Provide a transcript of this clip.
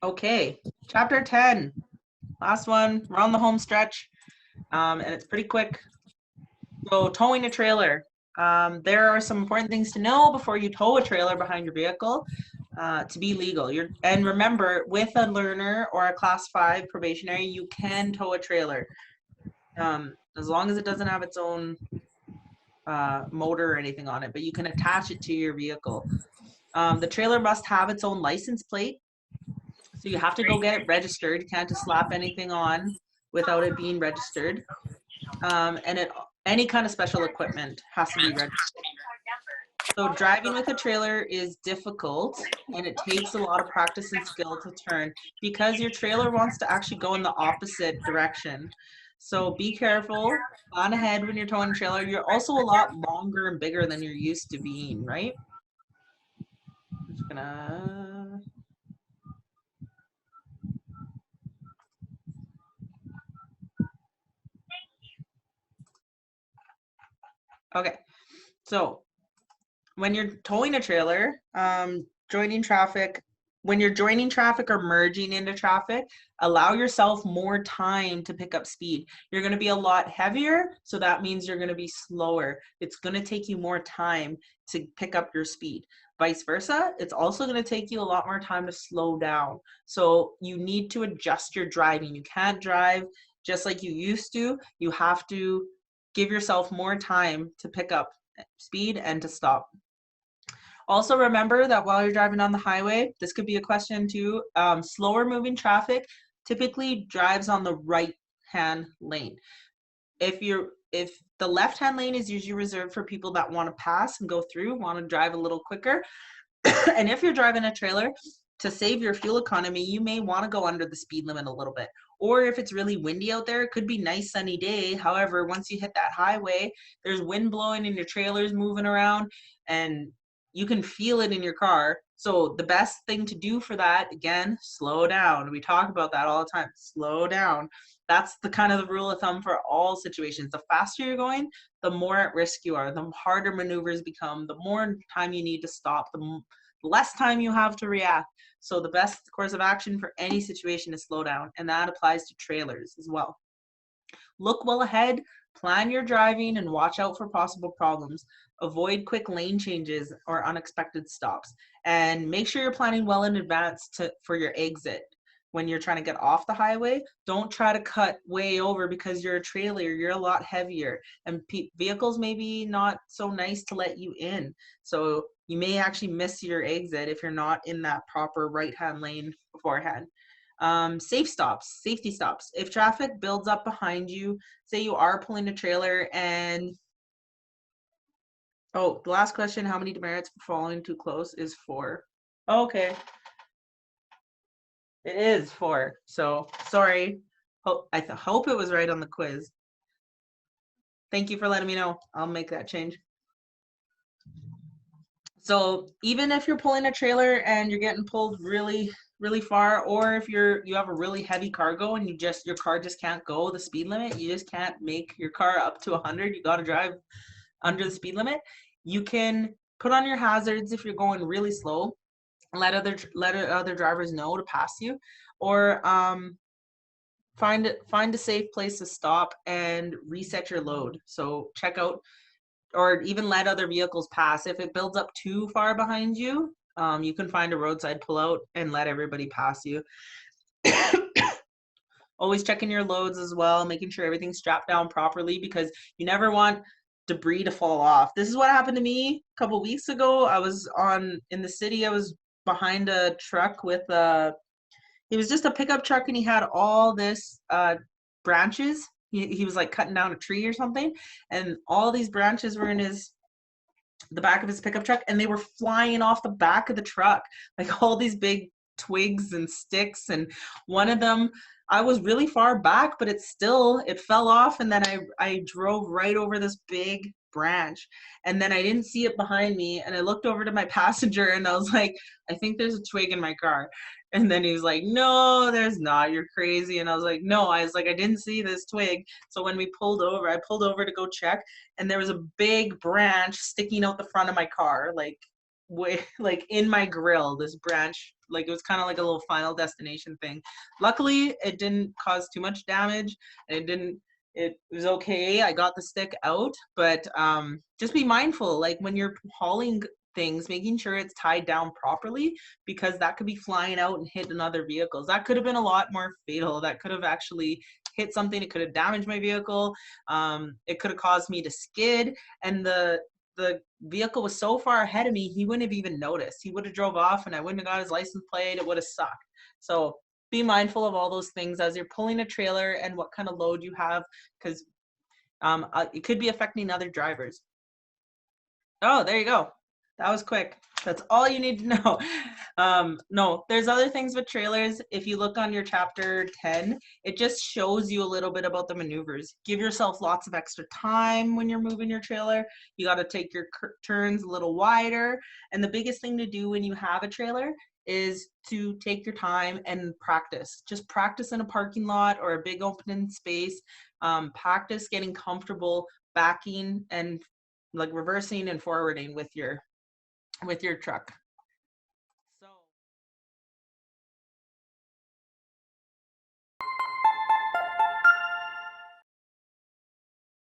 Okay, chapter 10, last one. We're on the home stretch, and it's pretty quick. So towing a trailer. There are some important things to know before you tow a trailer behind your vehicle to be legal. And remember, with a learner or a class 5 probationary, you can tow a trailer as long as it doesn't have its own motor or anything on it, but you can attach it to your vehicle. The trailer must have its own license plate. So you have to go get it registered. You can't just slap anything on without it being registered. And any kind of special equipment has to be registered. So driving with a trailer is difficult and it takes a lot of practice and skill to turn because your trailer wants to actually go in the opposite direction. So be careful, plan ahead when you're towing a trailer. You're also a lot longer and bigger than you're used to being, right? I'm just gonna Okay, so when you're towing a trailer, joining traffic, when you're joining traffic or merging into traffic, allow yourself more time to pick up speed. You're going to be a lot heavier, so that means you're going to be slower. It's going to take you more time to pick up your speed. Vice versa, it's also going to take you a lot more time to slow down. So you need to adjust your driving. You can't drive just like you used to. You have to give yourself more time to pick up speed and to stop. Also remember that while you're driving on the highway, this could be a question too, slower moving traffic typically drives on the right hand lane. If the left hand lane is usually reserved for people that want to pass and go through, want to drive a little quicker. And if you're driving a trailer, to save your fuel economy, you may want to go under the speed limit a little bit. Or if it's really windy out there, it could be nice sunny day. However, once you hit that highway, there's wind blowing and your trailer's moving around and you can feel it in your car. So the best thing to do for that, again, slow down. We talk about that all the time. Slow down. That's the kind of the rule of thumb for all situations. The faster you're going, the more at risk you are, the harder maneuvers become, the more time you need to stop, the less time you have to react. So the best course of action for any situation is slow down, and that applies to trailers as well. Look well ahead, plan your driving, and watch out for possible problems. Avoid quick lane changes or unexpected stops, and make sure you're planning well in advance for your exit. When you're trying to get off the highway, don't try to cut way over because you're a trailer, you're a lot heavier, and vehicles may be not so nice to let you in. So you may actually miss your exit if you're not in that proper right-hand lane beforehand. Safety stops. If traffic builds up behind you, say you are pulling a trailer and, oh, the last question, how many demerits for following too close is 4. Okay. It is 4. So sorry. I hope it was right on the quiz. Thank you for letting me know. I'll make that change. So even if you're pulling a trailer and you're getting pulled really far, or if you have a really heavy cargo and your car just can't go the speed limit, you just can't make your car up to 100, you got to drive under the speed limit. You can put on your hazards if you're going really slow, let other drivers know to pass you, or find a safe place to stop and reset your load. So check out, or even let other vehicles pass. If it builds up too far behind you, you can find a roadside pullout and let everybody pass you. Always checking your loads as well, making sure everything's strapped down properly because you never want debris to fall off. This is what happened to me a couple weeks ago. I was in the city. I was behind a truck with he was just a pickup truck and he had all this branches. He was like cutting down a tree or something, and all these branches were in the back of his pickup truck, and they were flying off the back of the truck, like all these big twigs and sticks. And one of them, I was really far back, but it fell off, and then I drove right over this big branch, and then I didn't see it behind me, and I looked over to my passenger and I was like, I think there's a twig in my car. And then he was like, no, there's not, you're crazy. And I was like, no, I didn't see this twig. So when I pulled over to go check, and there was a big branch sticking out the front of my car, like way like in my grill, this branch, like it was kind of like a little Final Destination thing. Luckily it didn't cause too much damage, and it was okay. I got the stick out, but just be mindful, like when you're hauling things, making sure it's tied down properly, because that could be flying out and hitting other vehicles. That could have been a lot more fatal. That could have actually hit something. It could have damaged my vehicle. It could have caused me to skid, and the vehicle was so far ahead of me, he wouldn't have even noticed. He would have drove off and I wouldn't have got his license plate. It would have sucked. So be mindful of all those things as you're pulling a trailer and what kind of load you have, because it could be affecting other drivers. Oh, there you go. That was quick. That's all you need to know. No, there's other things with trailers. If you look on your chapter 10, it just shows you a little bit about the maneuvers. Give yourself lots of extra time when you're moving your trailer. You got to take your turns a little wider. And the biggest thing to do when you have a trailer is to take your time and practice. Just practice in a parking lot or a big open space. Practice getting comfortable backing and like reversing and forwarding with your truck.